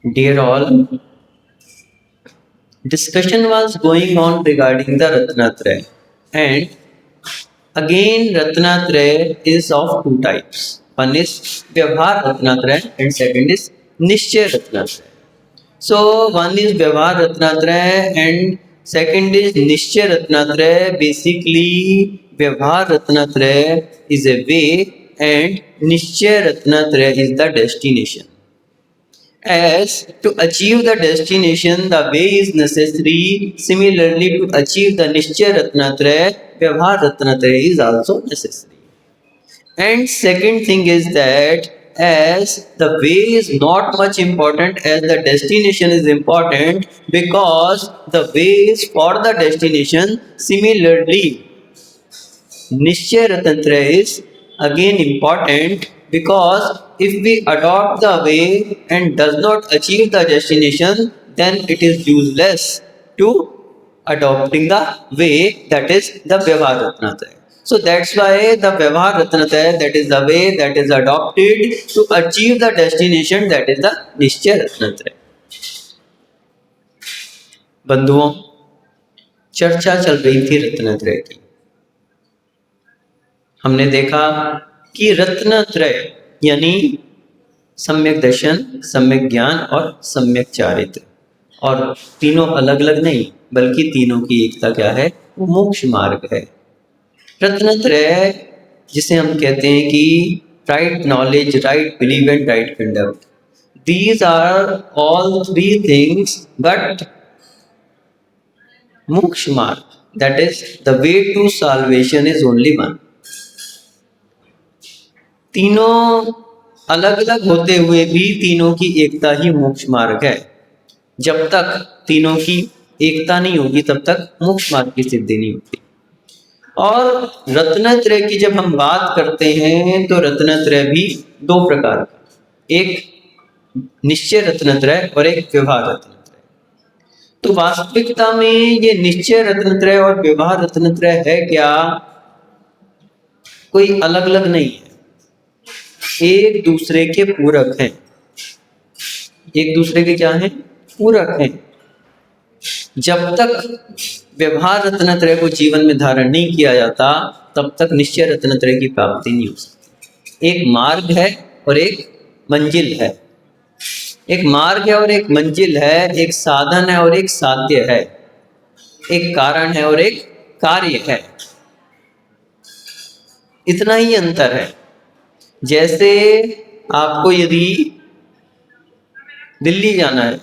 Dear all, discussion was going on regarding the Ratnatraya, and again Ratnatraya is of two types. One is Vyavhar Ratnatraya and second is Nishchay Ratnatraya. So one is Vyavhar Ratnatraya and second is Nishchay Ratnatraya. Basically, Vyavhar Ratnatraya is a way and Nishchay Ratnatraya is the destination. As to achieve the destination, the way is necessary. Similarly, to achieve the Nishchay Ratnatraya, Vyavhar Ratnatraya is also necessary. And second thing is that as the way is not much important as the destination is important, because the way is for the destination. Similarly, Nishchay Ratnatraya is again important because if we adopt the way and does not achieve the destination, then it is useless to adopting the way, that is the Vyavhar Ratnatraya. So that's why the Vyavhar Ratnatraya, that is the way that is adopted to achieve the destination, that is the Nishchay Ratnatraya. बंधुओं, चर्चा चल रही थी रत्नत्रय की। हमने देखा कि रत्नत्रय यानी सम्यक दर्शन, सम्यक ज्ञान और सम्यक चारित्र, और तीनों अलग अलग नहीं बल्कि तीनों की एकता क्या है, वो मोक्ष मार्ग है। रत्नत्रय जिसे हम कहते हैं कि right knowledge, right believe and right conduct, these are all three things, but moksha marg, that is the way to salvation, is only one. तीनों अलग अलग होते हुए भी तीनों की एकता ही मोक्ष मार्ग है। जब तक तीनों की एकता नहीं होगी तब तक मोक्ष मार्ग की सिद्धि नहीं होती। और रत्नत्रय की जब हम बात करते हैं तो रत्नत्रय भी दो प्रकार का, एक निश्चय रत्नत्रय और एक व्यवहार रत्नत्रय। तो वास्तविकता में ये निश्चय रत्नत्रय और व्यवहार रत्नत्रय है क्या, कोई अलग अलग नहीं है, एक दूसरे के पूरक हैं। एक दूसरे के क्या हैं, पूरक हैं। जब तक व्यवहार रत्नत्रय को जीवन में धारण नहीं किया जाता तब तक निश्चय रत्नत्रय की प्राप्ति नहीं हो सकती। एक मार्ग है और एक मंजिल है, एक मार्ग है और एक मंजिल है, एक साधन है और एक साध्य है, एक कारण है और एक कार्य है। इतना ही अंतर है। जैसे आपको यदि दिल्ली जाना है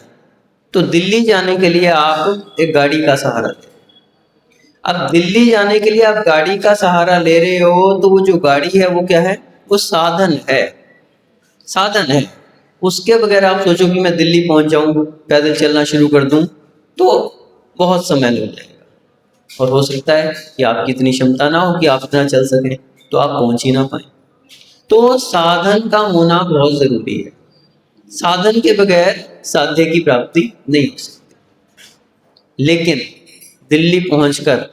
तो दिल्ली जाने के लिए आप एक गाड़ी का सहारा लें। अब दिल्ली जाने के लिए आप गाड़ी का सहारा ले रहे हो तो वो जो गाड़ी है वो क्या है, वो साधन है, साधन है। उसके बगैर आप सोचो कि मैं दिल्ली पहुंच जाऊं, पैदल चलना शुरू कर दूं, तो बहुत समय लग जाएगा और हो सकता है कि आपकी इतनी क्षमता ना हो कि आप इतना चल सकें, तो आप पहुंच ही ना पाए। तो साधन का होना बहुत जरूरी है। साधन के बगैर साध्य की प्राप्ति नहीं हो सकती। लेकिन दिल्ली पहुंचकर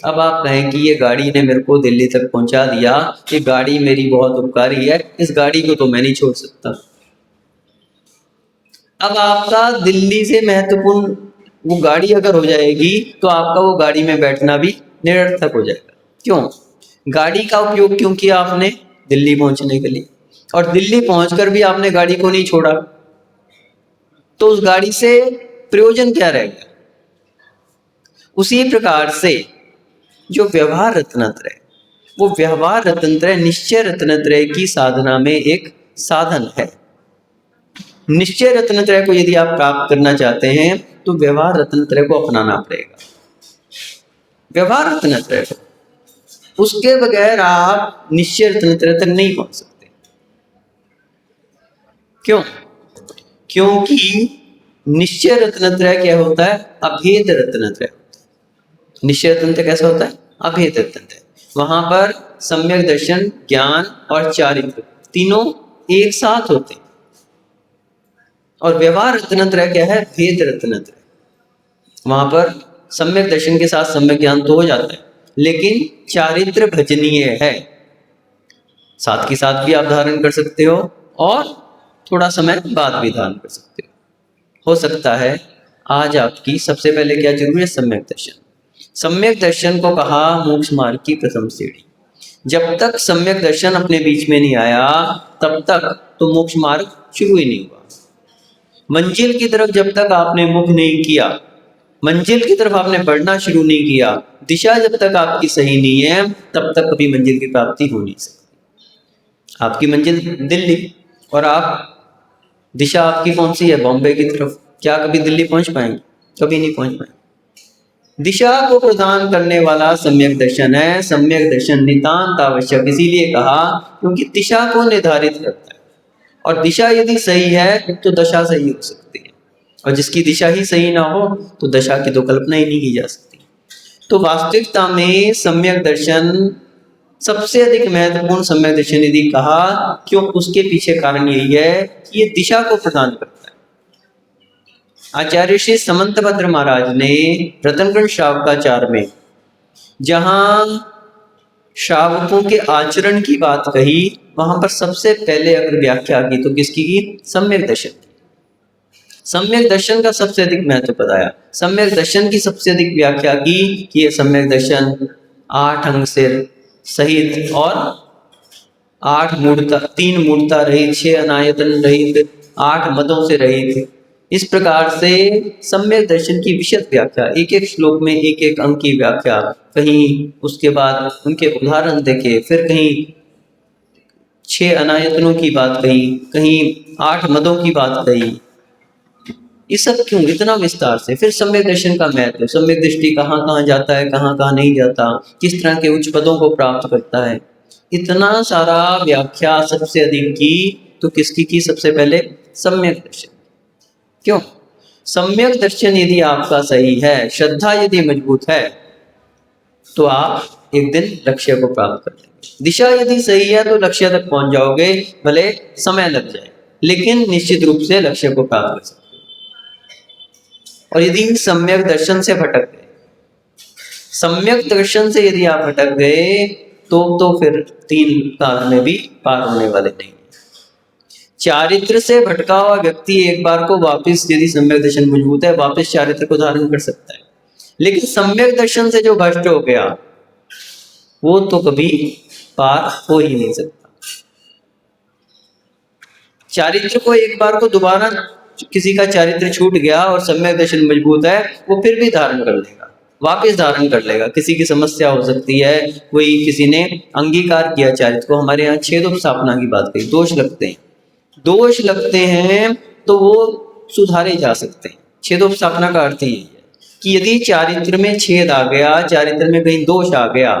अब आप कहें कि ये गाड़ी ने मेरे को दिल्ली तक पहुंचा दिया, ये गाड़ी मेरी बहुत उपकारी है, इस गाड़ी को तो मैं नहीं छोड़ सकता। अब आपका दिल्ली से महत्वपूर्ण वो गाड़ी अगर हो जाएगी तो आपका वो गाड़ी में बैठना भी निरर्थक हो जाएगा। क्यों? गाड़ी का उपयोग क्यों किया आपने? दिल्ली पहुंचने के लिए, और दिल्ली पहुंचकर भी आपने गाड़ी को नहीं छोड़ा, तो उस गाड़ी से प्रयोजन क्या रहेगा? उसी प्रकार से जो व्यवहार रत्नत्रय, वो व्यवहार रत्नत्रय निश्चय रत्नत्रय की साधना में एक साधन है। निश्चय रत्नत्रय को यदि आप प्राप्त करना चाहते हैं तो व्यवहार रत्नत्रय को अपनाना पड़ेगा। व्यवहार रत्नत्रय को, उसके बगैर आप निश्चय रत्नत्रय तक नहीं पहुंच सकते। क्यों? क्योंकि निश्चय रत्नत्रय क्या होता है? अभेद रत्नत्रय। निश्चय रत्नत्रय कैसा होता है? अभेद रत्नत्रय। वहां पर सम्यक दर्शन, ज्ञान और चारित्र तीनों एक साथ होते हैं। और व्यवहार रत्नत्रय क्या है? भेद रत्नत्रय। वहां पर सम्यक दर्शन के साथ सम्यक ज्ञान तो हो जाता है, लेकिन चारित्र भजनीय है। साथ के साथ भी आप धारण कर सकते हो और थोड़ा समय बाद भी धारण कर सकते हो। हो सकता है आज आपकी सबसे पहले क्या जरूरी है? सम्यक दर्शन। सम्यक दर्शन को कहा मोक्ष मार्ग की प्रथम सीढ़ी। जब तक सम्यक दर्शन अपने बीच में नहीं आया तब तक तो मोक्ष मार्ग शुरू ही नहीं हुआ। मंजिल की तरफ जब तक आपने मुख नहीं किया, मंजिल की तरफ आपने बढ़ना शुरू नहीं किया, दिशा जब तक आपकी सही नहीं है तब तक कभी मंजिल की प्राप्ति हो नहीं सकती। आपकी मंजिल दिल्ली और आप दिशा आपकी कौन सी है? बॉम्बे की तरफ। क्या कभी दिल्ली पहुंच पाएंगे? कभी नहीं पहुंच पाएंगे। दिशा को प्रदान करने वाला सम्यक दर्शन है। सम्यक दर्शन नितांत आवश्यक इसीलिए कहा क्योंकि दिशा को निर्धारित करता है, और दिशा यदि सही है तो दशा सही हो सकती है, और जिसकी दिशा ही सही ना हो तो दशा की तो कल्पना ही नहीं की जा सकती। तो वास्तविकता में सम्यक दर्शन सबसे अधिक महत्वपूर्ण सम्यक दर्शन यदि कहा क्यों, उसके पीछे कारण यही है कि ये दिशा को प्रदान करता है। आचार्य श्री समंतभद्र महाराज ने रतनगढ़ श्रावकाचार में जहां श्रावकों के आचरण की बात कही, वहां पर सबसे पहले अगर व्याख्या की तो किसकी की? सम्यक दर्शन की। सम्यक दर्शन का सबसे अधिक महत्व बताया, सम्यक दर्शन की सबसे अधिक व्याख्या की कि ये सम्यक दर्शन 8 अंग से सहित और 8 मूर्ता, 3 मूर्ता रहित, 6 अनायतन रहित, 8 मदों से रहित, इस प्रकार से सम्यक दर्शन की विशद व्याख्या, एक एक श्लोक में एक एक अंग की व्याख्या, कहीं उसके बाद उनके उदाहरण देखे, फिर कहीं 6 अनायतनों की बात कही, कहीं 8 मदों की बात कही। ये सब क्यों इतना विस्तार से? फिर सम्यक दर्शन का महत्व, सम्यक दृष्टि कहाँ कहाँ जाता है, कहाँ कहाँ नहीं जाता, किस तरह के उच्च पदों को प्राप्त करता है, इतना सारा व्याख्या सबसे अधिक की तो किसकी की? सबसे पहले सम्यक दर्शन। क्यों? सम्यक दर्शन यदि आपका सही है, श्रद्धा यदि मजबूत है, तो आप एक दिन लक्ष्य को प्राप्त कर लेंगे। दिशा यदि सही है तो लक्ष्य तक पहुंच जाओगे, भले समय लग जाए, लेकिन निश्चित रूप से लक्ष्य को प्राप्त कर सकते। और यदि सम्यक दर्शन से भटक गए, सम्यक दर्शन से यदि आप भटक गए तो फिर 3 काल में भी पार होने वाले नहीं। चारित्र से भटका हुआ व्यक्ति एक बार को वापस, यदि सम्यक दर्शन मजबूत है, वापस चारित्र को धारण कर सकता है, लेकिन सम्यक दर्शन से जो भ्रष्ट हो गया वो तो कभी पार हो ही नहीं सकता। चारित्र को एक बार को दोबारा, किसी का चारित्र छूट गया और सम्यक दर्शन मजबूत है, वो फिर भी धारण कर लेगा, वापस धारण कर लेगा। किसी की समस्या हो सकती है, कोई किसी ने अंगीकार किया चारित्र को, हमारे यहाँ छेदोपस्थापना की बात कही, दोष लगते हैं, दोष लगते हैं तो वो सुधारे जा सकते हैं। छेदोपस्थापना का अर्थ यही है कि यदि चारित्र में छेद आ गया, चारित्र में कहीं दोष आ गया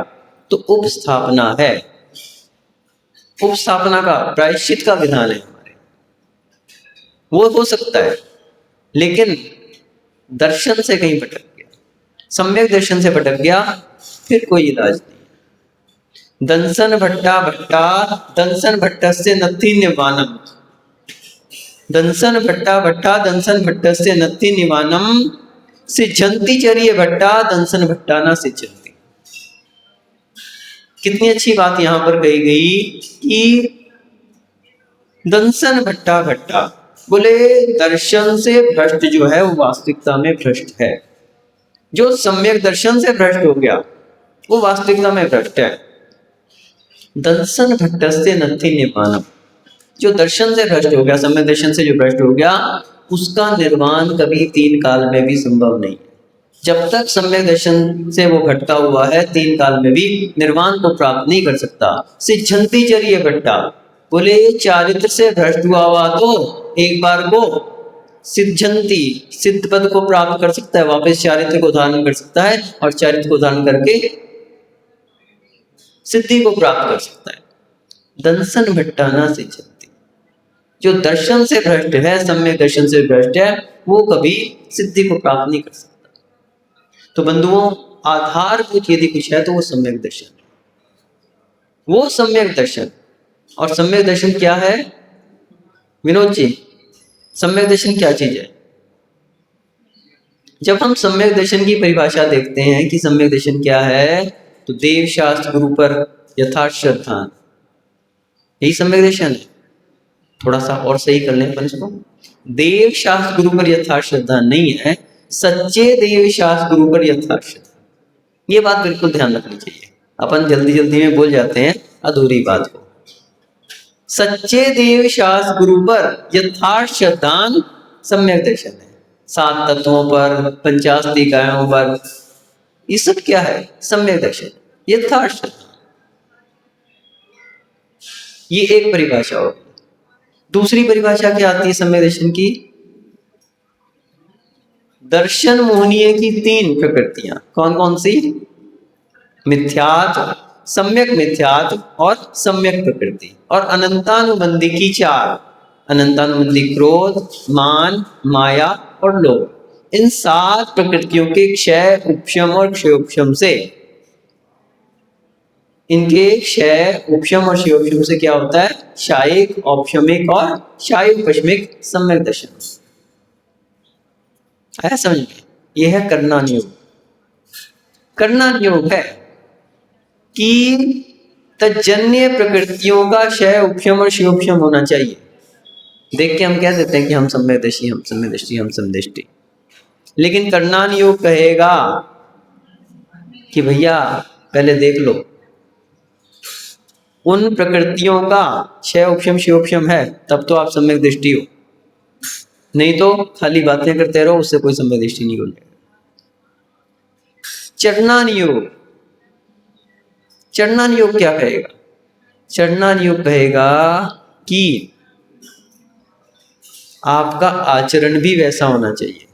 तो उपस्थापना है, उपस्थापना का प्रायश्चित का विधान है हमारे, वो हो सकता है। लेकिन दर्शन से कहीं भटक गया, सम्यक दर्शन से भटक गया, फिर कोई इलाज नहीं। दंसन भट्टा भट्टा दंसन भट्टस्य नत्थि निवानम, दंसन भट्टा भट्टा दंसन भट्टस्य नत्थि निवानम, सिद्धंति चरिय भट्टा दंसन भट्टा ना सिद्धंति। कितनी अच्छी बात यहां पर कही गई कि दंसन भट्टा भट्टा, बोले दर्शन से भ्रष्ट जो है वो वास्तविकता में भ्रष्ट है। जो सम्यक दर्शन से भ्रष्ट हो गया वो वास्तविकता में भ्रष्ट है। दंसन भट्टस्य नत्थि निवानम, जो दर्शन से भ्रष्ट हो गया, सम्यक दर्शन से जो भ्रष्ट हो गया, उसका निर्वाण कभी 3 काल में भी संभव नहीं। जब तक सम्यक दर्शन से वो भटका हुआ है, 3 काल में भी निर्वाण को प्राप्त नहीं कर सकता। सिद्धंति चरिय भट्टा, बोले चारित्र से भ्रष्ट हुआ तो एक बार को सिद्धंति, सिद्ध पद को प्राप्त कर सकता है, वापस चारित्र को धारण कर सकता है और चारित्र को धारण करके सिद्धि को प्राप्त कर सकता है। दंसन भट्टा ना सिद्धंति, जो दर्शन से भ्रष्ट है, सम्यक दर्शन से भ्रष्ट है, वो कभी सिद्धि को प्राप्त नहीं कर सकता। तो बंधुओं, आधारभूत यदि कुछ है तो वो सम्यक दर्शन, वो सम्यक दर्शन। और सम्यक दर्शन क्या है विनोद जी? सम्यक दर्शन क्या चीज है? जब हम सम्यक दर्शन की परिभाषा देखते हैं कि सम्यक दर्शन क्या है, तो देव शास्त्र गुरु पर यथार्थ श्रद्धा, यही सम्यक दर्शन है। थोड़ा सा और सही कर लें अपन इसको। देव शास्त्र गुरु पर यथार्थ श्रद्धा नहीं है, सच्चे देव शास्त्र गुरु पर यथार्थ श्रद्धा। ये बात बिल्कुल ध्यान रखनी चाहिए, अपन जल्दी जल्दी में बोल जाते हैं अधूरी बात को। सच्चे देव शास्त्र गुरु पर यथार्थ श्रद्धान सम्यक दर्शन है। 7 तत्वों पर, 50 निकायों पर, ये सब क्या है? सम्यक दर्शन, यथार्थ श्रद्धा। ये एक परिभाषा होगी। दूसरी परिभाषा क्या आती है सम्यक दर्शन की? दर्शन मोहनीय की 3 प्रकृतियां। कौन कौन सी? मिथ्यात्व, सम्यक मिथ्यात्व और सम्यक प्रकृति, और अनंतानुबंधी की 4। अनंतानुबंधी क्रोध, मान, माया और लोभ। इन 7 प्रकृतियों के क्षय, उपशम और क्षयोपशम से, इनके क्षय, उपशम और क्षयोपशम से क्या होता है? शायिक, औपशमिक और शायोपशमिक सम्यक दर्शन। है समझ में? यह है कर्णान योग। कर्णान योग है कि तज्जन्य प्रकृतियों का क्षय, उपशम और क्षयोपशम होना चाहिए। देख के हम कह देते हैं कि हम सम्यकदर्शी, हम सम्यकदर्शी, हम समदृष्टि। लेकिन कर्णान योग कहेगा कि भैया पहले देख लो, उन प्रकृतियों का क्षय, उपशम, क्षयोपशम है, तब तो आप सम्यक दृष्टि हो। नहीं तो खाली बातें करते रहो, उससे कोई सम्यक दृष्टि नहीं हो जाएगा। चरणान योग, चरणान योग क्या कहेगा? चरणान योग कहेगा कि आपका आचरण भी वैसा होना चाहिए।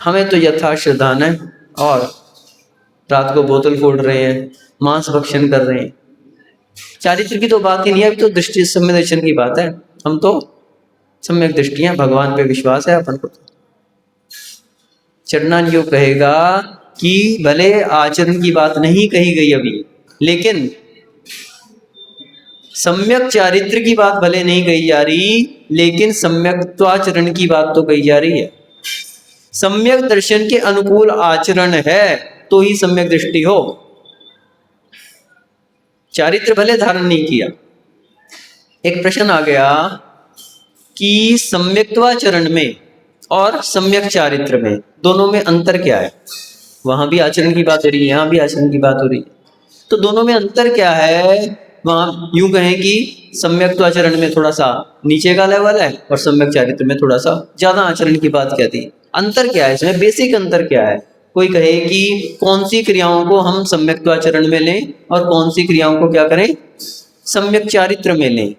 हमें तो यथार्थ श्रद्धान है और रात को बोतल फोड़ रहे हैं, मांस भक्षण कर रहे हैं, चारित्र की तो बात ही नहीं है, अभी तो दृष्टि सम्यक दर्शन की बात है। हम तो सम्यक दृष्टि है, भगवान पे विश्वास है अपन को। चरणान योग कहेगा कि भले आचरण की बात नहीं कही गई अभी, लेकिन सम्यक चारित्र की बात भले नहीं कही जा रही, लेकिन सम्यक्त्वाचरण की बात तो कही जा रही है। सम्यक दर्शन के अनुकूल आचरण है तो ही सम्यक दृष्टि हो। चारित्र भले धारण नहीं किया। एक प्रश्न आ गया कि सम्यक्त्वाचरण में और सम्यक चारित्र में, दोनों में अंतर क्या है? वहां भी आचरण की बात हो रही है, यहां भी आचरण की बात हो रही है, तो दोनों में अंतर क्या है? वहां यूं कहें कि सम्यक्त्वाचरण में थोड़ा सा नीचे का लेवल है और सम्यक चारित्र में थोड़ा सा ज्यादा आचरण की बात क्या थी। अंतर क्या है इसमें? बेसिक अंतर क्या है? कोई कहे कि कौन सी क्रियाओं को हम सम्यक्त्वाचरण में लें और कौन सी क्रियाओं को क्या करें? सम्यक चारित्र में लें।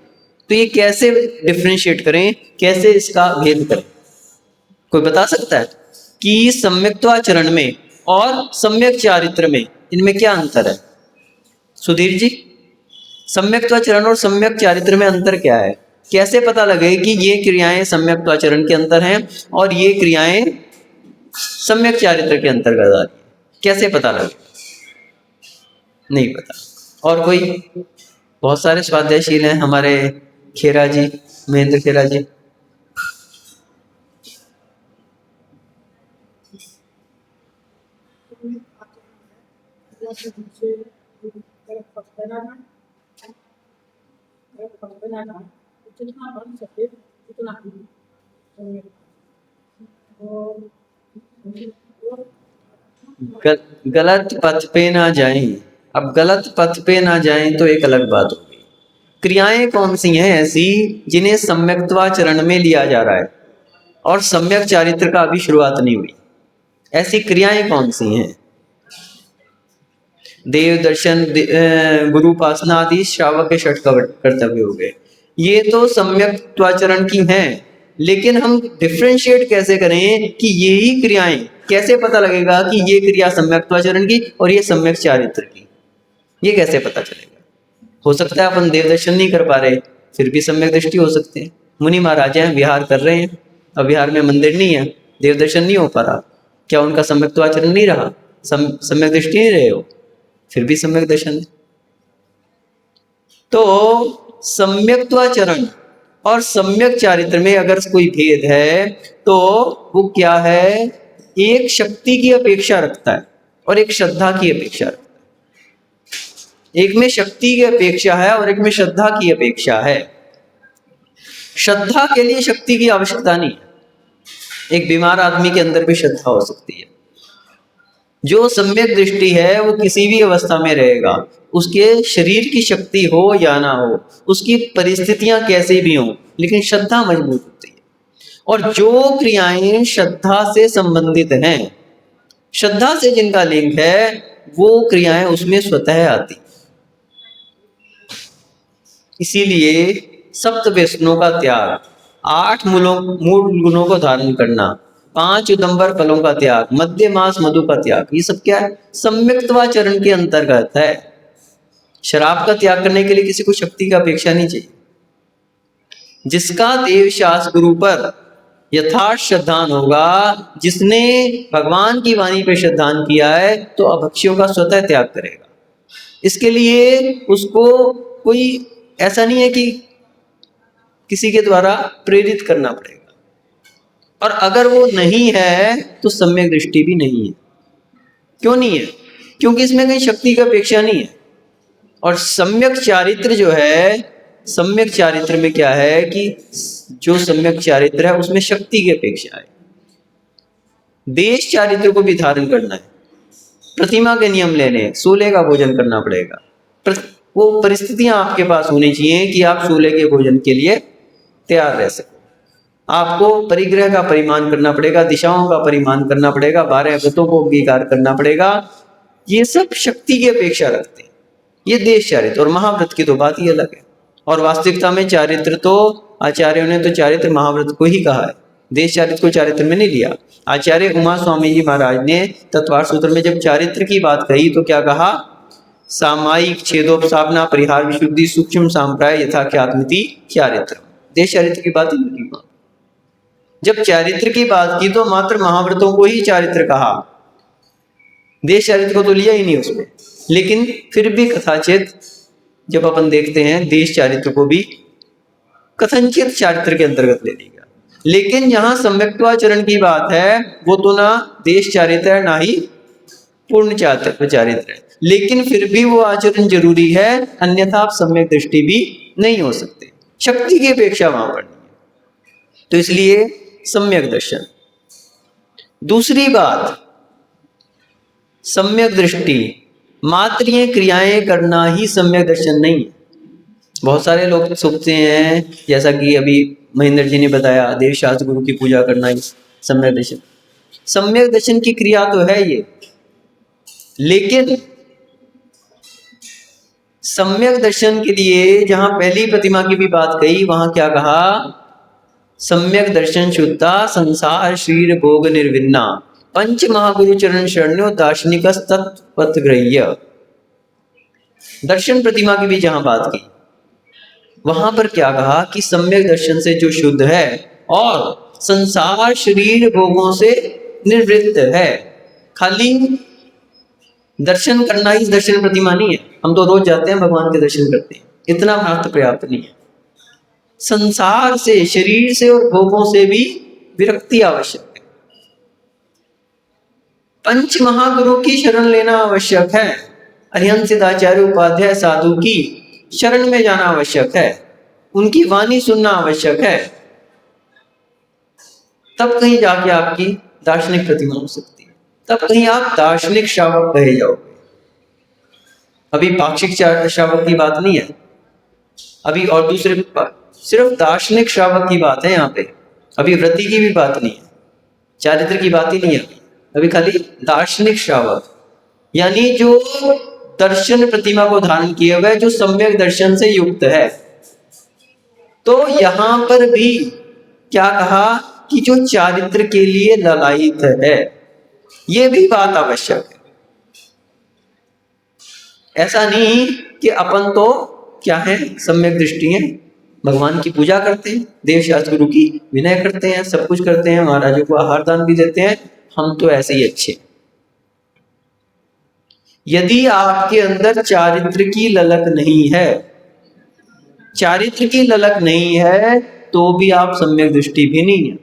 तो ये कैसे डिफरेंशिएट करें, कैसे इसका भेद करें? कोई बता सकता है कि सम्यक्त्वाचरण में और सम्यक चारित्र में इनमें क्या अंतर है? सुधीर जी, सम्यक्त्वाचरण और सम्यक चारित्र में अंतर क्या है? कैसे पता लगे कि ये क्रियाएं सम्यक्त्वाचरण के अंतर हैं और ये क्रियाएं सम्यक चारित्र के अंतर्गत आ रही है? कैसे पता लगे? नहीं पता। और कोई? बहुत सारे स्वाध्यायशील हैं हमारे, खेरा जी, महेंद्र खेरा जी। गलत पथ पे ना जाएं। अब गलत पथ पे ना जाएं तो एक अलग बात होगी। क्रियाएं कौन सी हैं ऐसी जिन्हें सम्यक्त्वाचरण में लिया जा रहा है और सम्यक चारित्र का अभी शुरुआत नहीं हुई? ऐसी क्रियाएं कौन सी हैं? देव दर्शन, गुरु उपासना आदि श्रावक के षट कर्तव्य हो गए। ये तो सम्यक्त्वाचरण की हैं, लेकिन हम डिफरेंशिएट कैसे करें कि यही क्रियाएं, कैसे पता लगेगा कि ये क्रिया सम्यक्त्वाचरण की और ये सम्यक चारित्र की? ये कैसे पता चलेगा? हो सकता है अपन देव दर्शन नहीं कर पा रहे, फिर भी सम्यक दृष्टि हो सकते हैं। मुनि महाराज हैं, विहार कर रहे हैं, अब विहार में मंदिर नहीं है, देव दर्शन नहीं हो पा रहा, क्या उनका सम्यक्त्वाचरण नहीं रहा? सम्यक दृष्टि नहीं रहे हो, फिर भी सम्यक दर्शन है। तो सम्यक्त्वाचरण और सम्यक चारित्र में अगर कोई भेद है तो वो क्या है? एक शक्ति की अपेक्षा रखता है और एक श्रद्धा की अपेक्षा रखता है। एक में शक्ति की अपेक्षा है और एक में श्रद्धा की अपेक्षा है। श्रद्धा के लिए शक्ति की आवश्यकता नहीं है। एक बीमार आदमी के अंदर भी श्रद्धा हो सकती है। जो सम्यक दृष्टि है वो किसी भी अवस्था में रहेगा, उसके शरीर की शक्ति हो या ना हो, उसकी परिस्थितियां कैसी भी हों, लेकिन श्रद्धा मजबूत होती है। और जो क्रियाएं श्रद्धा से संबंधित हैं, श्रद्धा से जिनका लिंक है, वो क्रियाएं उसमें स्वतः आती। इसीलिए सप्त व्यसनों का त्याग, 8 मूल गुणों को धारण करना, 5 उदंबर फलों का त्याग, मध्य मास मधु का त्याग, ये सब क्या है? सम्यक्त्वाचरण के अंतर्गत है। शराब का त्याग करने के लिए किसी को शक्ति का अपेक्षा नहीं चाहिए। जिसका देव शास्त्र गुरु पर यथार्थ श्रद्धान होगा, जिसने भगवान की वाणी पर श्रद्धान किया है, तो अभक्ष्यों का स्वतः त्याग करेगा। इसके लिए उसको कोई ऐसा नहीं है कि किसी के द्वारा प्रेरित करना पड़ेगा। और अगर वो नहीं है तो सम्यक दृष्टि भी नहीं है। क्यों नहीं है? क्योंकि इसमें कहीं शक्ति की अपेक्षा नहीं है। और सम्यक चारित्र जो है, सम्यक चारित्र में क्या है कि जो सम्यक चारित्र है उसमें शक्ति की अपेक्षा है। देश चारित्र को भी धारण करना है, प्रतिमा के नियम लेने हैं, सूले का भोजन करना पड़ेगा। वो परिस्थितियां आपके पास होनी चाहिए कि आप सूले के भोजन के लिए तैयार रह सको। आपको परिग्रह का परिमाण करना पड़ेगा, दिशाओं का परिमाण करना पड़ेगा, 12 व्रतों को अंगीकार करना पड़ेगा। ये सब शक्ति की अपेक्षा रखते हैं। ये देश चारित्र। और महाव्रत की तो बात ही अलग है। और वास्तविकता में चारित्र तो आचार्यों ने तो चारित्र महाव्रत को ही कहा है, देश चारित्र को चारित्र में नहीं लिया। आचार्य उमा स्वामी जी महाराज ने तत्वार सूत्र में जब चारित्र की बात कही तो क्या कहा? सामायिक छेदोपसापना परिहार विशुद्धि सूक्ष्म सांप्राय यथाख्यात्मिति चारित्र। देश चारित्र की बात ही नहीं की। जब चारित्र की बात की तो मात्र महाव्रतों को ही चारित्र कहा, देश चारित्र को तो लिया ही नहीं उसमें। लेकिन फिर भी कथाचित जब अपन देखते हैं, देश चारित्र को भी कथनचित चारित्र के अंतर्गत ले लिया। लेकिन जहां सम्यक्त्वाचरण की बात है, वो तो ना देश चारित्र है, ना ही पूर्ण चारित्र है। लेकिन फिर भी वो आचरण जरूरी है, अन्यथा आप सम्यक दृष्टि भी नहीं हो सकते। शक्ति की अपेक्षा वहां पर नहीं है। तो इसलिए सम्यक दर्शन। दूसरी बात, सम्यक दृष्टि मात्र ये क्रियाएं करना ही सम्यक दर्शन नहीं है। बहुत सारे लोग सोचते हैं, जैसा कि अभी महेंद्र जी ने बताया, देव शास्त्र गुरु की पूजा करना ही सम्यक दर्शन। सम्यक दर्शन की क्रिया तो है ये, लेकिन सम्यक दर्शन के लिए जहां पहली प्रतिमा की भी बात कही, वहां क्या कहा? सम्यक दर्शन शुद्धा संसार श्रीर भोग निर्विन्ना पंच महागुरु चरण शरण्यो दार्शनिक तत्पथग्रह्य। दर्शन प्रतिमा की भी जहां बात की, वहां पर क्या कहा कि सम्यक दर्शन से जो शुद्ध है और संसार शरीर भोगों से निवृत्त है। खाली दर्शन करना ही दर्शन प्रतिमा नहीं है। हम तो रोज जाते हैं, भगवान के दर्शन करते हैं, इतना मात्र पर्याप्त नहीं है। संसार से, शरीर से और भोगों से भी विरक्ति आवश्यक है। पंच महागुरु की शरण लेना आवश्यक है। अरिहंत सिद्धाचार्य उपाध्याय साधु की शरण में जाना आवश्यक है, उनकी वाणी सुनना आवश्यक है। तब कहीं जाके आपकी दार्शनिक प्रतिमा हो सकती है, तब कहीं आप दार्शनिक श्रावक कहे जाओगे। अभी पाक्षिक श्रावक की बात नहीं है, अभी और दूसरे सिर्फ दार्शनिक श्रावक की बात है यहाँ पे। अभी व्रति की भी बात नहीं है, चारित्र की बात ही नहीं है, अभी खाली दार्शनिक श्रावक, यानी जो दर्शन प्रतिमा को धारण किए हुए, जो सम्यक दर्शन से युक्त है। तो यहां पर भी क्या कहा कि जो चारित्र के लिए ललायित है, ये भी बात आवश्यक है। ऐसा नहीं कि अपन तो क्या है, सम्यक दृष्टि है, भगवान की पूजा करते हैं, देव शास्त्र गुरु की विनय करते हैं, सब कुछ करते हैं, महाराजों को आहार दान भी देते हैं, हम तो ऐसे ही अच्छे। यदि आपके अंदर चारित्र की ललक नहीं है, चारित्र की ललक नहीं है, तो भी आप सम्यक दृष्टि भी नहीं है।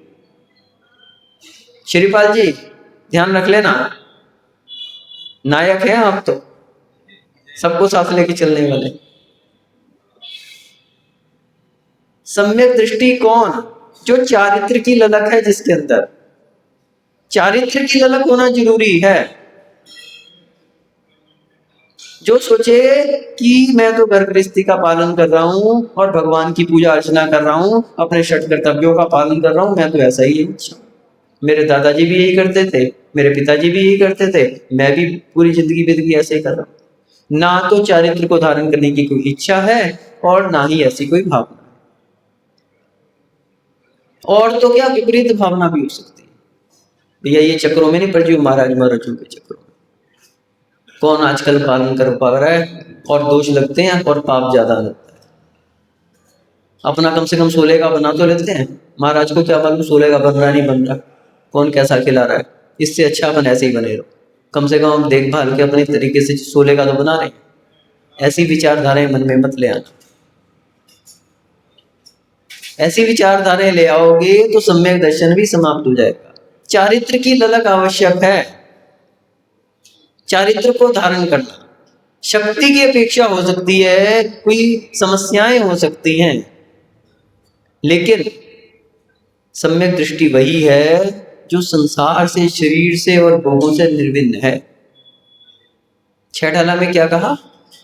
श्रीपाल जी ध्यान रख लेना, नायक हैं आप तो, सबको साथ लेके चलने वाले। सम्यक दृष्टि कौन? जो चारित्र की ललक है जिसके अंदर। चारित्र की ललक होना जरूरी है। जो सोचे कि मैं तो घर गृहस्थी का पालन कर रहा हूं और भगवान की पूजा अर्चना कर रहा हूं, अपने षट कर्तव्यों का पालन कर रहा हूं, मैं तो ऐसा ही हूं, मेरे दादाजी भी यही करते थे, मेरे पिताजी भी यही करते थे, मैं भी पूरी जिंदगी बीत ऐसे ही कर रहा हूं। ना तो चारित्र को धारण करने की कोई इच्छा है और ना ही ऐसी कोई भावना। और तो क्या विपरीत भावना भी हो सकती है, भैया ये चक्रों में नहीं पड़ जाओ, महाराज महाराजों के चक्रों में। कौन आजकल पालन कर पा रहा है और दोष लगते हैं और पाप ज्यादा लगता है। अपना कम से कम 16 का बना तो लेते हैं, महाराज को क्या मालूम 16 का बन रहा नहीं बन रहा, कौन कैसा खिला रहा है। इससे अच्छा अपन ऐसे ही बने रहो, कम से कम हम देखभाल के अपने तरीके से 16 का तो बना रहे हैं। ऐसी विचारधाराएं मन में मत ले आना। ऐसी विचारधाराएं ले आओगे तो सम्यक दर्शन भी समाप्त हो जाएगा। चारित्र की ललक आवश्यक है। चारित्र को धारण करना शक्ति की अपेक्षा हो सकती है, कोई समस्याएं हो सकती हैं, लेकिन सम्यक दृष्टि वही है जो संसार से, शरीर से और भोगों से निर्विन्न है। छठाला में क्या कहा?